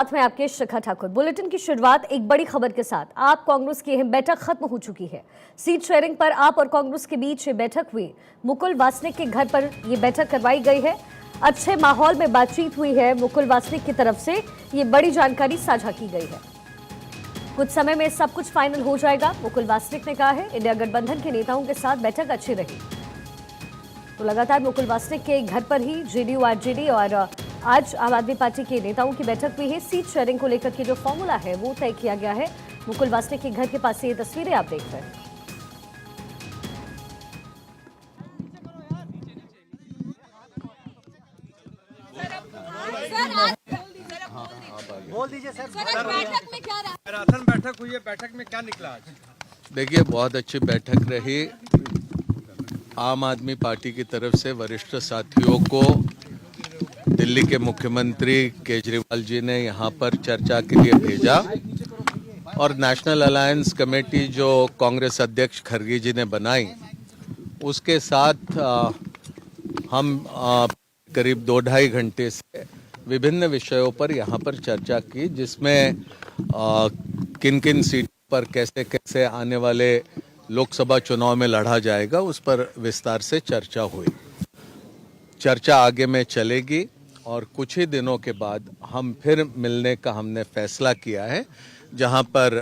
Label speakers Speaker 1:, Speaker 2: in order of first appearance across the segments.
Speaker 1: साथ में आपके शिखा ठाकुर। बुलेटिन की शुरुआत एक बड़ी खबर के साथ। आप कांग्रेस की अहम बैठक खत्म हो चुकी है। सीट शेयरिंग पर आप और कांग्रेस के बीच ये बैठक हुई। मुकुल वासनिक के घर पर ये बैठक करवाई गई है। अच्छे माहौल में बातचीत हुई है। मुकुल वासनिक की तरफ से ये बड़ी जानकारी साझा की गई है। कुछ समय में सब कुछ फाइनल हो जाएगा, मुकुल वासनिक ने कहा है। इंडिया गठबंधन के नेताओं के साथ बैठक अच्छी रही। तो लगातार मुकुल वासनिक के घर पर ही जेडीयू, आरजेडी और आज आम आदमी पार्टी के नेताओं की बैठक हुई है। सीट शेयरिंग को लेकर के जो फॉर्मूला है वो तय किया गया है। मुकुल वासनिक के घर के पास से ये तस्वीरें आप देख रहे हैं।
Speaker 2: बोल दीजिए सर,
Speaker 3: बैठक में क्या रहा? मैराथन बैठक हुई है, बैठक में क्या निकला आज?
Speaker 4: देखिए, बहुत अच्छी बैठक रही। आम आदमी पार्टी की तरफ से वरिष्ठ साथियों को दिल्ली के मुख्यमंत्री केजरीवाल जी ने यहाँ पर चर्चा के लिए भेजा और नेशनल अलायंस कमेटी जो कांग्रेस अध्यक्ष खरगे जी ने बनाई, उसके साथ हम करीब 2-2.5 घंटे से विभिन्न विषयों पर यहाँ पर चर्चा की, जिसमें किन किन सीटों पर कैसे कैसे आने वाले लोकसभा चुनाव में लड़ा जाएगा, उस पर विस्तार से चर्चा हुई। चर्चा आगे में चलेगी और कुछ ही दिनों के बाद हम फिर मिलने का हमने फैसला किया है, जहां पर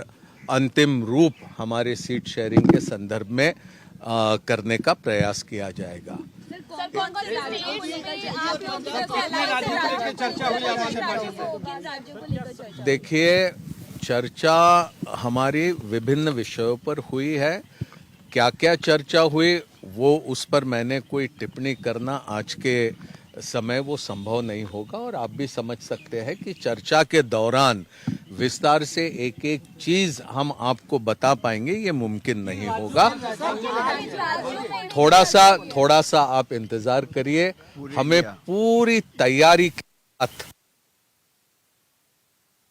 Speaker 4: अंतिम रूप हमारे सीट शेयरिंग के संदर्भ में करने का प्रयास किया जाएगा। देखिए, चर्चा हमारी विभिन्न विषयों पर हुई है। क्या क्या चर्चा हुई वो उस पर मैंने कोई टिप्पणी करना आज के समय वो संभव नहीं होगा, और आप भी समझ सकते हैं कि चर्चा के दौरान विस्तार से एक एक चीज हम आपको बता पाएंगे ये मुमकिन नहीं होगा। थोड़ा सा आप इंतजार करिए। हमें पूरी तैयारी के साथ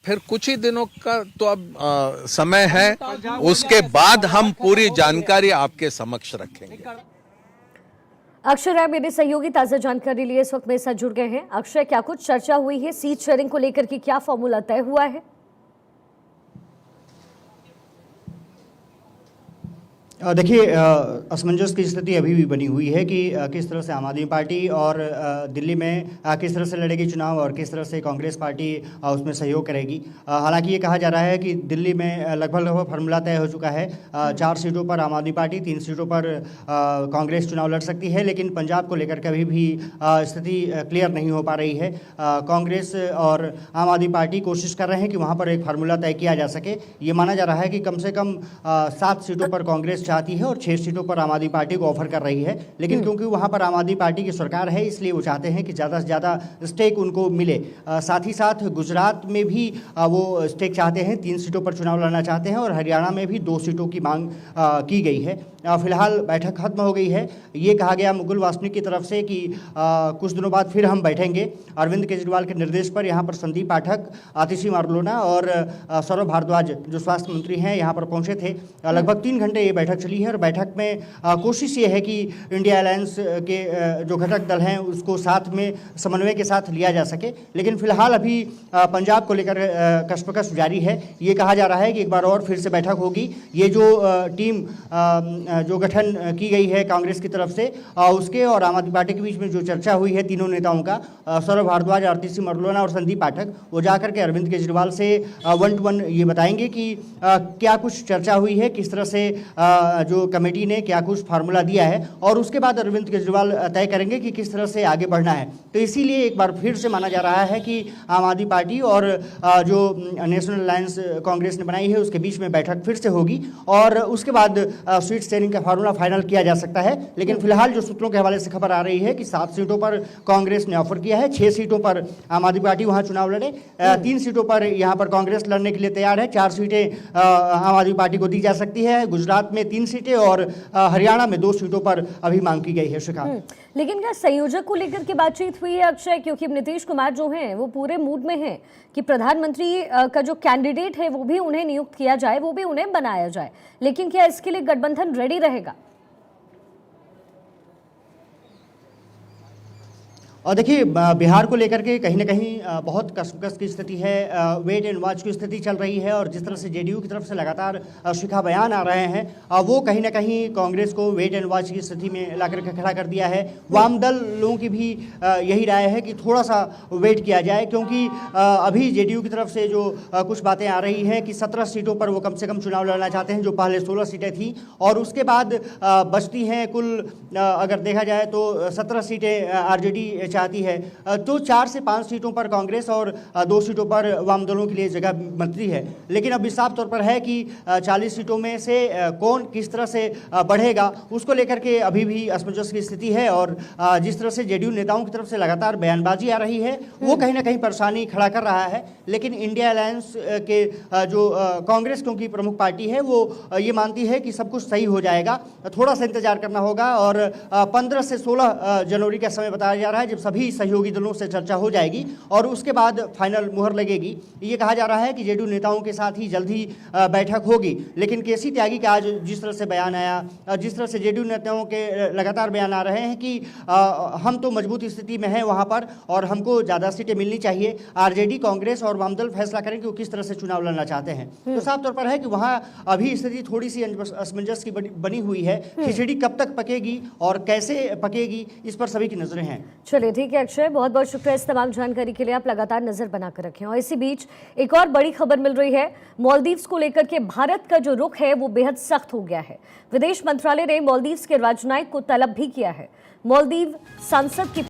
Speaker 4: फिर कुछ ही दिनों का तो अब समय है, उसके बाद हम पूरी जानकारी आपके समक्ष रखेंगे।
Speaker 1: अक्षय राय मेरे सहयोगी ताजा जानकारी लिए इस वक्त मेरे साथ जुड़ गए हैं। अक्षय, क्या कुछ चर्चा हुई है? सीट शेयरिंग को लेकर के क्या फॉर्मूला तय हुआ है?
Speaker 2: देखिए, असमंजस की स्थिति अभी भी बनी हुई है कि किस तरह से आम आदमी पार्टी और दिल्ली में किस तरह से लड़ेगी चुनाव और किस तरह से कांग्रेस पार्टी उसमें सहयोग करेगी। हालांकि ये कहा जा रहा है कि दिल्ली में लगभग फार्मूला तय हो चुका है। 4 सीटों पर आम आदमी पार्टी, 3 सीटों पर कांग्रेस चुनाव लड़ सकती है, लेकिन पंजाब को लेकर कभी भी स्थिति क्लियर नहीं हो पा रही है। कांग्रेस और आम आदमी पार्टी कोशिश कर रहे हैं कि वहाँ पर एक फार्मूला तय किया जा सके। ये माना जा रहा है कि कम से कम 7 सीटों पर कांग्रेस चाहती है और 6 सीटों पर आम आदमी पार्टी को ऑफर कर रही है, लेकिन क्योंकि वहां पर आम आदमी पार्टी की सरकार है, इसलिए वो चाहते हैं कि ज़्यादा से ज़्यादा स्टेक उनको मिले। साथ ही साथ गुजरात में भी वो स्टेक चाहते हैं, 3 सीटों पर चुनाव लड़ना चाहते हैं और हरियाणा में भी 2 सीटों की मांग की गई है। फिलहाल बैठक खत्म हो गई है। ये कहा गया मुकुल वासनिक की तरफ से कि कुछ दिनों बाद फिर हम बैठेंगे। अरविंद केजरीवाल के निर्देश पर यहाँ पर संदीप पाठक, आतिशी मारलोना और सौरभ भारद्वाज जो स्वास्थ्य मंत्री हैं यहाँ पर पहुँचे थे। लगभग 3 घंटे ये बैठक चली है और बैठक में कोशिश ये है कि इंडिया अलायंस के जो घटक दल हैं उसको साथ में समन्वय के साथ लिया जा सके। लेकिन फिलहाल अभी पंजाब को लेकर कशमकश जारी है। ये कहा जा रहा है कि एक बार और फिर से बैठक होगी। ये जो टीम जो गठन की गई है कांग्रेस की तरफ से, उसके और आम आदमी पार्टी के बीच में जो चर्चा हुई है तीनों नेताओं का, सौरभ भारद्वाज, आतिशी मारलोना और संदीप पाठक, वो जाकर के अरविंद केजरीवाल से 1 to 1 ये बताएंगे कि क्या कुछ चर्चा हुई है, किस तरह से जो कमेटी ने क्या कुछ फार्मूला दिया है, और उसके बाद अरविंद केजरीवाल तय करेंगे कि किस तरह से आगे बढ़ना है। तो इसीलिए एक बार फिर से माना जा रहा है कि आम आदमी पार्टी और जो नेशनल अलायंस कांग्रेस ने बनाई है उसके बीच में बैठक फिर से होगी और उसके बाद सीट शेयरिंग का फार्मूला फाइनल किया जा सकता है। लेकिन फिलहाल जो सूत्रों के हवाले से खबर आ रही है कि 7 सीटों पर कांग्रेस ने ऑफर किया है, 6 सीटों पर आम आदमी पार्टी वहां चुनाव लड़े, 3 सीटों पर यहां पर कांग्रेस लड़ने के लिए तैयार है, 4 सीटें आम आदमी पार्टी को दी जा सकती है। गुजरात में 3 सीटें और हरियाणा में 2 सीटों पर अभी मांग की गई है। शिखा,
Speaker 1: लेकिन क्या संयोजक को लेकर के बातचीत हुई है अक्षय? क्योंकि नीतीश कुमार जो हैं वो पूरे मूड में हैं कि प्रधानमंत्री का जो कैंडिडेट है वो भी उन्हें नियुक्त किया जाए, वो भी उन्हें बनाया जाए, लेकिन क्या इसके लिए गठबंधन रेडी रहेगा?
Speaker 2: और देखिए बिहार को लेकर के कहीं ना कहीं बहुत कशमकश की स्थिति है, वेट एंड वॉच की स्थिति चल रही है और जिस तरह से जेडीयू की तरफ से लगातार शिखा बयान आ रहे हैं वो कहीं ना कहीं कांग्रेस को वेट एंड वॉच की स्थिति में ला करके खड़ा कर दिया है। वाम दल लोगों की भी यही राय है कि थोड़ा सा वेट किया जाए, क्योंकि अभी जेडीयू की तरफ से जो कुछ बातें आ रही हैं कि 17 सीटों पर वो कम से कम चुनाव लड़ना चाहते हैं, जो पहले 16 सीटें थी और उसके बाद बचती हैं कुल अगर देखा जाए तो 17 सीटें आरजेडी चाहती है, तो 4 से 5 सीटों पर कांग्रेस और 2 सीटों पर वाम दलों के लिए जगह बनती है। लेकिन अब साफ तौर पर है कि 40 सीटों में से कौन किस तरह से बढ़ेगा उसको लेकर के अभी भी असमंजस की स्थिति है और जिस तरह से जेडीयू नेताओं की तरफ से लगातार बयानबाजी आ रही है वो कहीं ना कहीं परेशानी खड़ा कर रहा है। लेकिन इंडिया अलायंस के जो कांग्रेस क्योंकि प्रमुख पार्टी है वो ये मानती है कि सब कुछ सही हो जाएगा, थोड़ा सा इंतजार करना होगा और 15 से 16 जनवरी का समय बताया जा रहा है जब सभी सहयोगी दलों से चर्चा हो जाएगी और उसके बाद फाइनल मुहर लगेगी। ये कहा जा रहा है कि जेडीयू नेताओं के साथ ही जल्द ही बैठक होगी। लेकिन केसी त्यागी का आज जिस तरह से बयान आया, जिस तरह से जेडीयू नेताओं के लगातार बयान आ रहे हैं कि हम तो मजबूत स्थिति में हैं वहाँ पर और हमको ज़्यादा सीटें मिलनी चाहिए, आरजेडी कांग्रेस और वामदल फैसला करें कि वो किस तरह से चुनाव लड़ना चाहते हैं। तो साफ तौर पर है कि वहाँ अभी स्थिति थोड़ी सी असमंजस की बनी हुई है। खिचड़ी कब तक पकेगी और कैसे पकेगी इस पर सभी की नजरें हैं।
Speaker 1: चलिए ठीक है अक्षय, बहुत बहुत शुक्रिया इस तमाम जानकारी के लिए। आप लगातार नजर बनाकर रखें। और इसी बीच एक और बड़ी खबर मिल रही है, मालदीव्स को लेकर के भारत का जो रुख है वो बेहद सख्त हो गया है। विदेश मंत्रालय ने मालदीव्स के राजनयिक को तलब भी किया है। मालदीव सांसद की